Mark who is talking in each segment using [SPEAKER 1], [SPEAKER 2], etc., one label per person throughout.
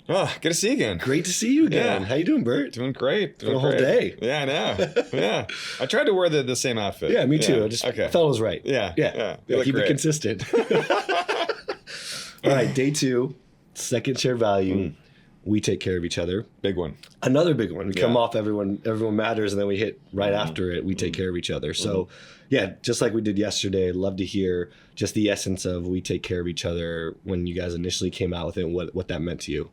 [SPEAKER 1] Oh, good to see you again.
[SPEAKER 2] Great to see you again.
[SPEAKER 1] Yeah.
[SPEAKER 2] How you doing, Bert?
[SPEAKER 1] Doing great.
[SPEAKER 2] For a whole day.
[SPEAKER 1] Yeah, I know. Yeah. I tried to wear the same outfit.
[SPEAKER 2] Yeah, me too. I just felt it was right.
[SPEAKER 1] Yeah.
[SPEAKER 2] Yeah. Keep it consistent. All right, day 2, second share value. We take care of each other.
[SPEAKER 1] Big one.
[SPEAKER 2] Another big one. We come off everyone matters, and then we hit right after it. We take care of each other. So, yeah, just like we did yesterday, I'd love to hear just the essence of we take care of each other when you guys initially came out with it and what that meant to you.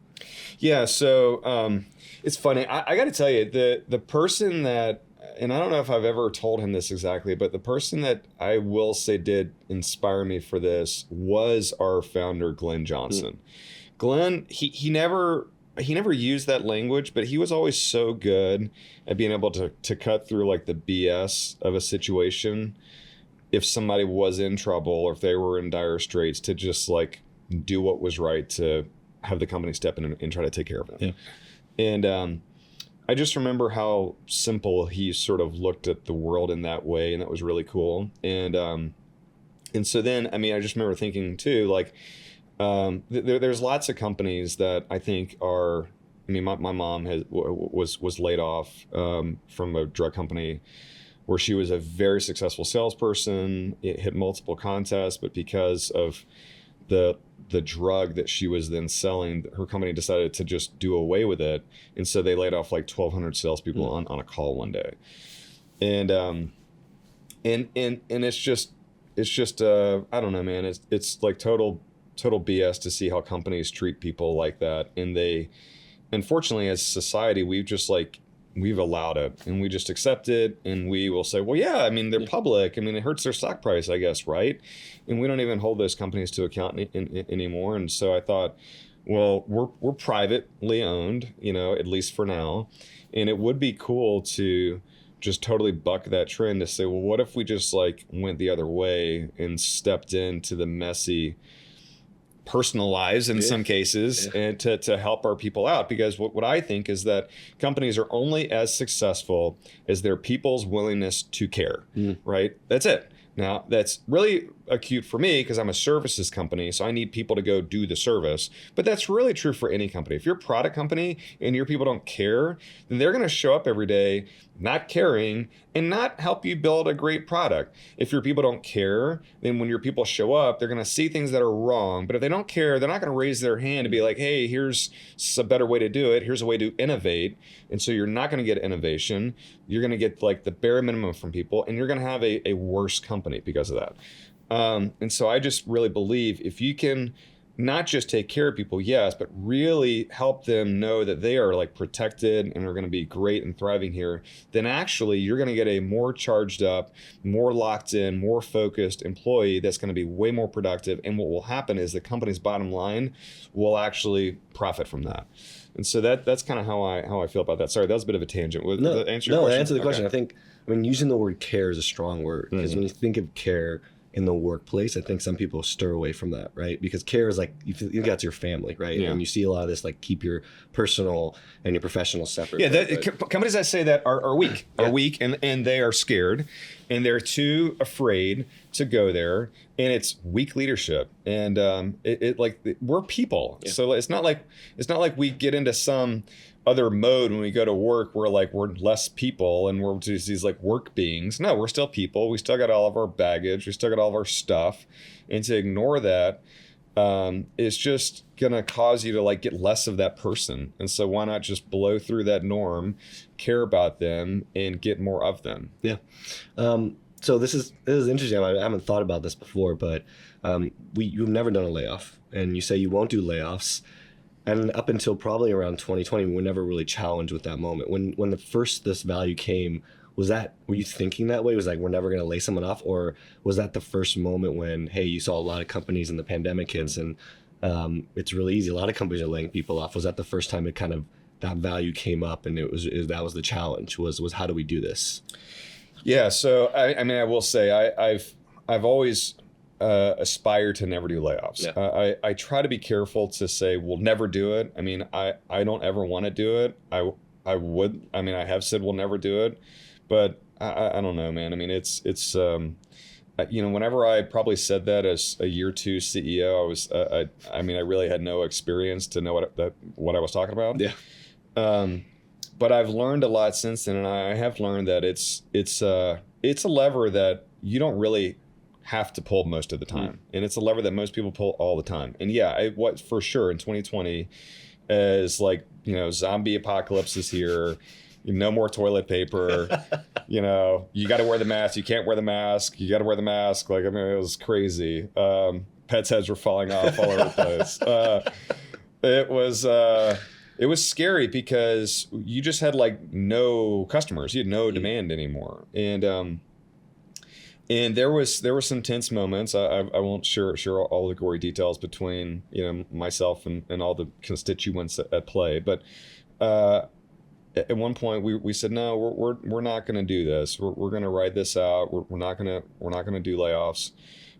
[SPEAKER 1] Yeah, so it's funny. I got to tell you, the person that, and I don't know if I've ever told him this exactly, but the person that I will say did inspire me for this was our founder, Glenn Johnson. Glenn, he never used that language, but he was always so good at being able to cut through like the BS of a situation if somebody was in trouble or if they were in dire straits, to just like do what was right to have the company step in and try to take care of them.
[SPEAKER 2] Yeah.
[SPEAKER 1] And I just remember how simple he sort of looked at the world in that way, and that was really cool. And so then, I mean, I just remember thinking too, like, there's lots of companies that I think are, I mean, my mom was laid off from a drug company where she was a very successful salesperson. It hit multiple contests, but because of the drug that she was then selling, her company decided to just do away with it. And so they laid off like 1,200 salespeople on a call one day. And it's just I don't know, man, it's like total BS to see how companies treat people like that. And they, unfortunately, as society, we've allowed it, and we just accept it, and we will say, well, yeah, I mean, they're public. I mean, it hurts their stock price, I guess, right? And we don't even hold those companies to account anymore. And so I thought, well, we're privately owned, at least for now. And it would be cool to just totally buck that trend to say, well, what if we just like went the other way and stepped into the messy personal lives in some cases, and to help our people out? Because what I think is that companies are only as successful as their people's willingness to care, right? That's it. Now, that's really acute for me because I'm a services company, so I need people to go do the service. But that's really true for any company. If you're a product company and your people don't care, then they're going to show up every day not caring and not help you build a great product. If your people don't care, then when your people show up, they're going to see things that are wrong. But if they don't care, they're not going to raise their hand and be like, hey, here's a better way to do it. Here's a way to innovate. And so you're not going to get innovation. You're going to get like the bare minimum from people, and you're going to have a worse company because of that. And so I just really believe if you can not just take care of people, yes, but really help them know that they are like protected and are going to be great and thriving here, then actually you're going to get a more charged up, more locked in, more focused employee that's going to be way more productive. And what will happen is the company's bottom line will actually profit from that. And so that's kind of how I feel about that. Sorry, that was a bit of a tangent. Answer
[SPEAKER 2] the question. I think, using the word care is a strong word, because when you think of care in the workplace, I think some people stir away from that, right? Because care is like, you got your family, right? Yeah. And you see a lot of this, like, keep your personal and your professional separate.
[SPEAKER 1] Yeah, companies that say that are weak, and they are scared, and they're too afraid to go there, and it's weak leadership. And we're people, so it's not like we get into some other mode when we go to work where like we're less people and we're just these like work beings. No, we're still people. We still got all of our baggage. We still got all of our stuff. And to ignore that is just gonna cause you to like get less of that person. And so why not just blow through that norm, care about them, and get more of them?
[SPEAKER 2] Yeah. So this is interesting. I haven't thought about this before, but you've never done a layoff, and you say you won't do layoffs. And up until probably around 2020, we were never really challenged with that moment. When this value came, were you thinking that way? Was like, we're never going to lay someone off? Or was that the first moment when, hey, you saw a lot of companies in the pandemic hits, and it's really easy. A lot of companies are laying people off. Was that the first time that value came up, and that was the challenge, was how do we do this?
[SPEAKER 1] Yeah. So, I mean, I will say I've always aspire to never do layoffs. Yeah. I try to be careful to say we'll never do it. I mean, I don't ever want to do it. I have said we'll never do it, but I don't know, man. I mean, it's whenever I probably said that as a year two CEO, I really had no experience to know what I was talking about.
[SPEAKER 2] Yeah.
[SPEAKER 1] But I've learned a lot since then, and I have learned that it's a lever that you don't really have to pull most of the time, and it's a lever that most people pull all the time. And yeah, what for sure in 2020 is like, zombie apocalypse is here. No more toilet paper. You got to wear the mask. You can't wear the mask. You got to wear the mask. Like, it was crazy. Pets' heads were falling off all over the place. It was scary because you just had like no customers. You had no demand anymore. And there were some tense moments. I won't share all the gory details between myself and all the constituents at play. But at one point we said, no, we're not going to do this. We're going to ride this out. We're not going to do layoffs.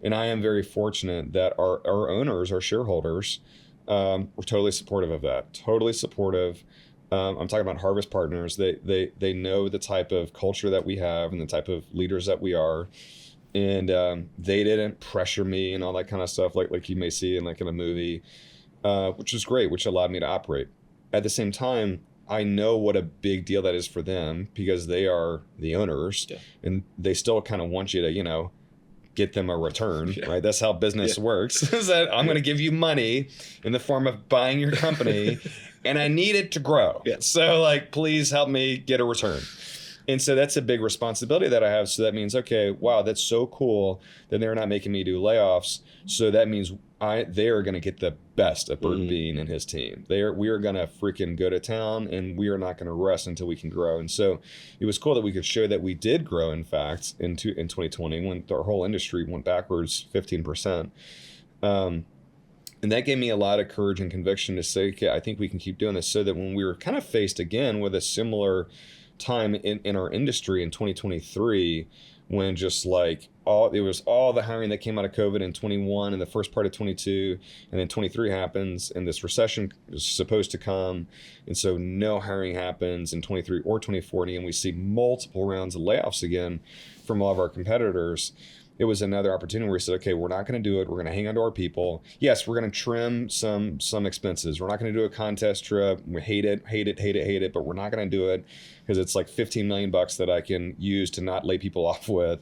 [SPEAKER 1] And I am very fortunate that our owners, our shareholders, were totally supportive of that. Totally supportive. I'm talking about Harvest Partners. They know the type of culture that we have and the type of leaders that we are. And they didn't pressure me and all that kind of stuff like you may see in a movie, which was great, which allowed me to operate. At the same time, I know what a big deal that is for them because they are the owners, and they still kind of want you to, get them a return, right? That's how business works. Is that I'm going to give you money in the form of buying your company, and I need it to grow. So please help me get a return. And so that's a big responsibility that I have. So that means, okay, wow, that's so cool that they're not making me do layoffs. So that means they are going to get the best of Bert Bean and his team. We are going to freaking go to town, and we are not going to rest until we can grow. And so it was cool that we could show that we did grow, in fact, in 2020 when our whole industry went backwards 15%. And that gave me a lot of courage and conviction to say, okay, I think we can keep doing this, so that when we were kind of faced again with a similar time in our industry in 2023, when just it was all the hiring that came out of COVID in 21 and the first part of 22, and then 23 happens, and this recession is supposed to come, and so no hiring happens in 23 or 24, and we see multiple rounds of layoffs again from all of our competitors. It was another opportunity where we said, okay, we're not going to do it. We're going to hang on to our people. Yes, we're going to trim some expenses. We're not going to do a contest trip. We hate it, but we're not going to do it because it's like $15 million that I can use to not lay people off with.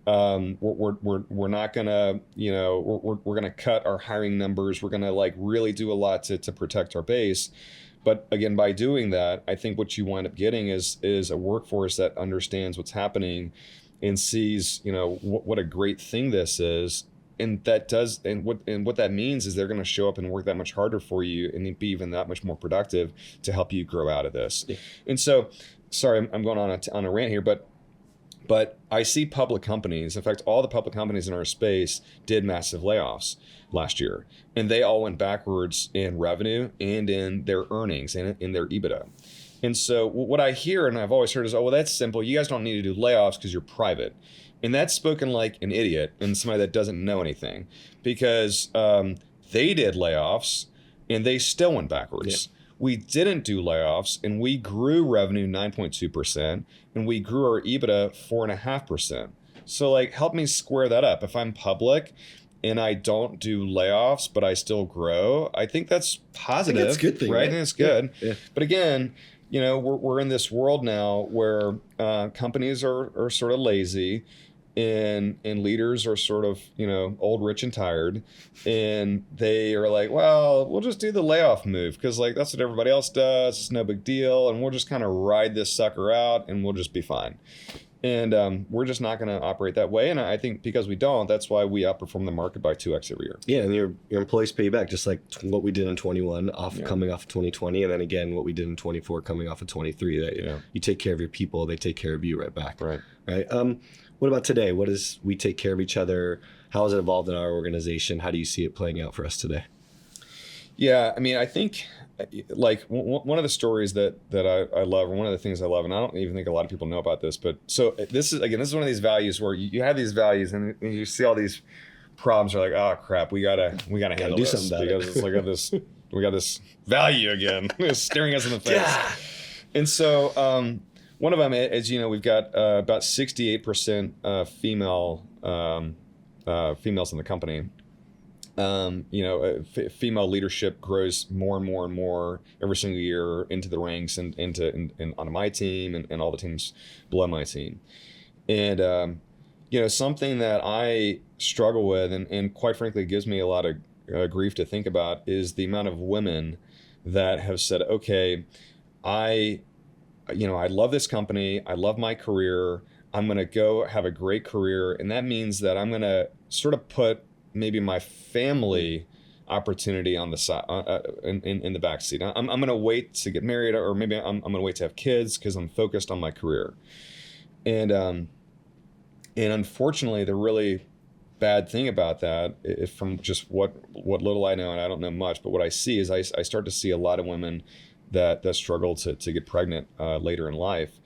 [SPEAKER 1] We're not going to, we're going to cut our hiring numbers. We're going to really do a lot to protect our base. But again, by doing that, I think what you wind up getting is a workforce that understands what's happening and sees, what a great thing this is, and what that means is they're going to show up and work that much harder for you and be even that much more productive to help you grow out of this. Yeah. And so, sorry, I'm going on a rant here, but I see public companies. In fact, all the public companies in our space did massive layoffs last year, and they all went backwards in revenue and in their earnings and in their EBITDA. And so what I hear, and I've always heard, is, oh, well, that's simple. You guys don't need to do layoffs because you're private. And that's spoken like an idiot and somebody that doesn't know anything, because they did layoffs and they still went backwards. Yeah. We didn't do layoffs, and we grew revenue 9.2%, and we grew our EBITDA 4.5%. So help me square that up. If I'm public and I don't do layoffs, but I still grow, I think that's positive. I think that's a good thing, right? And it's good. Yeah. But again, we're in this world now where companies are sort of lazy, and leaders are sort of, old, rich, and tired, and they are like, well, we'll just do the layoff move because that's what everybody else does. It's no big deal, and we'll just kind of ride this sucker out, and we'll just be fine. And we're just not going to operate that way. And I think because we don't, that's why we outperform the market by 2x every year.
[SPEAKER 2] Yeah, and your employees pay you back, just like what we did in 21, coming off of 2020, and then again what we did in 24, coming off of 23. That you take care of your people, they take care of you right back.
[SPEAKER 1] Right.
[SPEAKER 2] What about today? What is we take care of each other? How has it evolved in our organization? How do you see it playing out for us today?
[SPEAKER 1] Yeah, I mean, I think one of the stories that I love, or one of the things I love, and I don't even think a lot of people know about this, but so this is one of these values where you have these values and you see all these problems, are like, oh crap, we gotta handle
[SPEAKER 2] do
[SPEAKER 1] this
[SPEAKER 2] something about
[SPEAKER 1] because it's we got this value again staring us in the face. Yeah. And so One of them is, we've got about 68% females in the company. Female leadership grows more and more and more every single year into the ranks and on my team and all the teams below my team. And, something that I struggle with and quite frankly gives me a lot of grief to think about is the amount of women that have said, okay, I love this company. I love my career. I'm going to go have a great career. And that means that I'm going to sort of put maybe my family opportunity on the side, in the back seat. I'm going to wait to get married, or maybe I'm going to wait to have kids because I'm focused on my career. And unfortunately, the really bad thing about that, if from just what little I know, and I don't know much, but what I see is I start to see a lot of women that struggle to get pregnant later in life.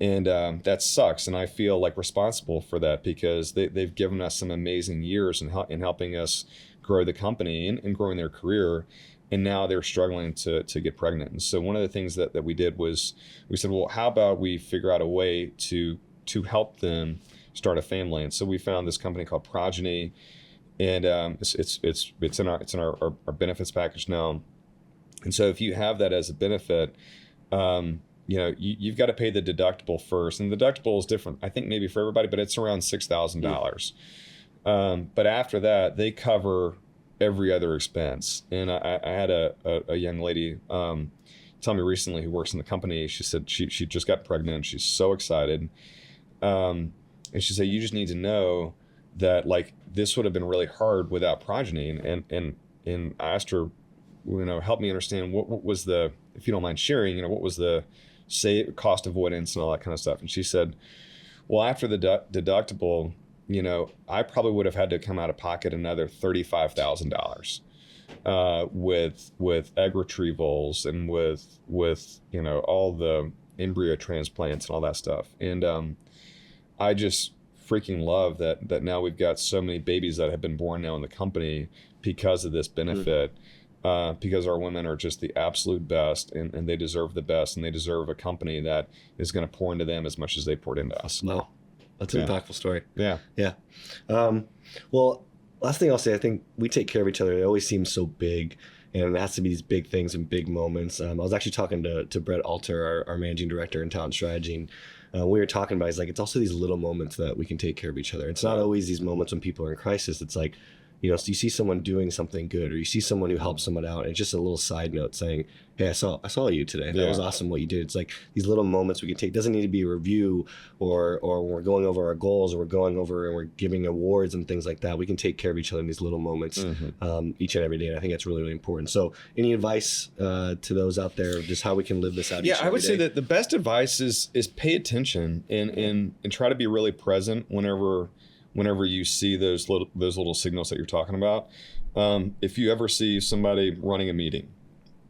[SPEAKER 1] And that sucks. And I feel like responsible for that because they've given us some amazing years in helping us grow the company and growing their career. And now they're struggling to get pregnant. And so one of the things that we did was we said, well, how about we figure out a way to help them start a family? And so we found this company called Progeny, and it's in our benefits package now. And so if you have that as a benefit, you've got to pay the deductible first, and the deductible is different, I think maybe for everybody, but it's around $6,000. But after that, they cover every other expense. And I had a young lady tell me recently who works in the company. She said she just got pregnant. She's so excited. And she said, you just need to know that like this would have been really hard without Progeny. And I asked her, help me understand what was the, if you don't mind sharing, what was the cost avoidance and all that kind of stuff. And she said, well, after the deductible, I probably would have had to come out of pocket another $35,000 with egg retrievals and with all the embryo transplants and all that stuff. And I just freaking love that now we've got so many babies that have been born now in the company because of this benefit. Because our women are just the absolute best, and they deserve the best, and they deserve a company that is going to pour into them as much as they poured into us.
[SPEAKER 2] Wow. That's an impactful story.
[SPEAKER 1] Yeah.
[SPEAKER 2] Yeah. Well, last thing I'll say, I think we take care of each other. It always seems so big, and it has to be these big things and big moments. I was actually talking to Brett Alter, our managing director in talent strategy, and we were talking about, it's also these little moments that we can take care of each other. It's not always these moments when people are in crisis. It's like, so you see someone doing something good, or you see someone who helps someone out, and it's just a little side note saying, hey, I saw you today. That was awesome what you did. It's like these little moments we can take. It doesn't need to be a review or we're going over our goals, or we're going over and we're giving awards and things like that. We can take care of each other in these little moments each and every day. And I think that's really, really important. So any advice to those out there, just how we can live this out?
[SPEAKER 1] Yeah, I would say that the best advice is pay attention and try to be really present whenever you see those little signals that you're talking about. If you ever see somebody running a meeting,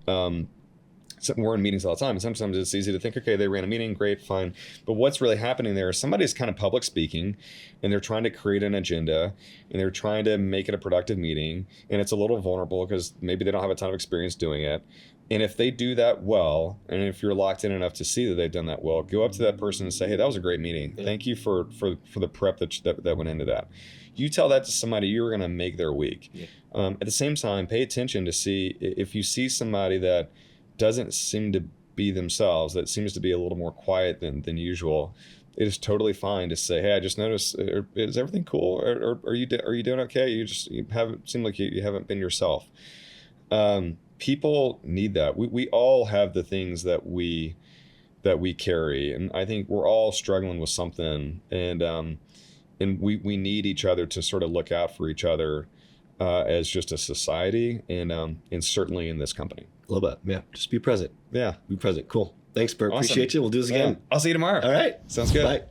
[SPEAKER 1] we're in meetings all the time, and sometimes it's easy to think, okay, they ran a meeting, great, fine. But what's really happening there is somebody's kind of public speaking, and they're trying to create an agenda, and they're trying to make it a productive meeting, and it's a little vulnerable because maybe they don't have a ton of experience doing it. And if they do that well, and if you're locked in enough to see that they've done that well, go up to that person and say, hey, that was a great meeting. Thank you for the prep that went into that. You tell that to somebody, you're going to make their week. Yeah. At the same time, pay attention to see if you see somebody that doesn't seem to be themselves, that seems to be a little more quiet than usual. It is totally fine to say, hey, I just noticed, is everything cool? Or are you doing okay? You haven't seemed like you haven't been yourself. People need that. We all have the things that we carry, and I think we're all struggling with something, and we need each other to sort of look out for each other as just a society, and certainly in this company.
[SPEAKER 2] Love that. Yeah, just be present.
[SPEAKER 1] Yeah,
[SPEAKER 2] be present. Cool. Thanks, Bert.
[SPEAKER 1] Awesome.
[SPEAKER 2] Appreciate you. We'll do this again.
[SPEAKER 1] I'll see you tomorrow.
[SPEAKER 2] All right.
[SPEAKER 1] Sounds good.
[SPEAKER 2] Bye.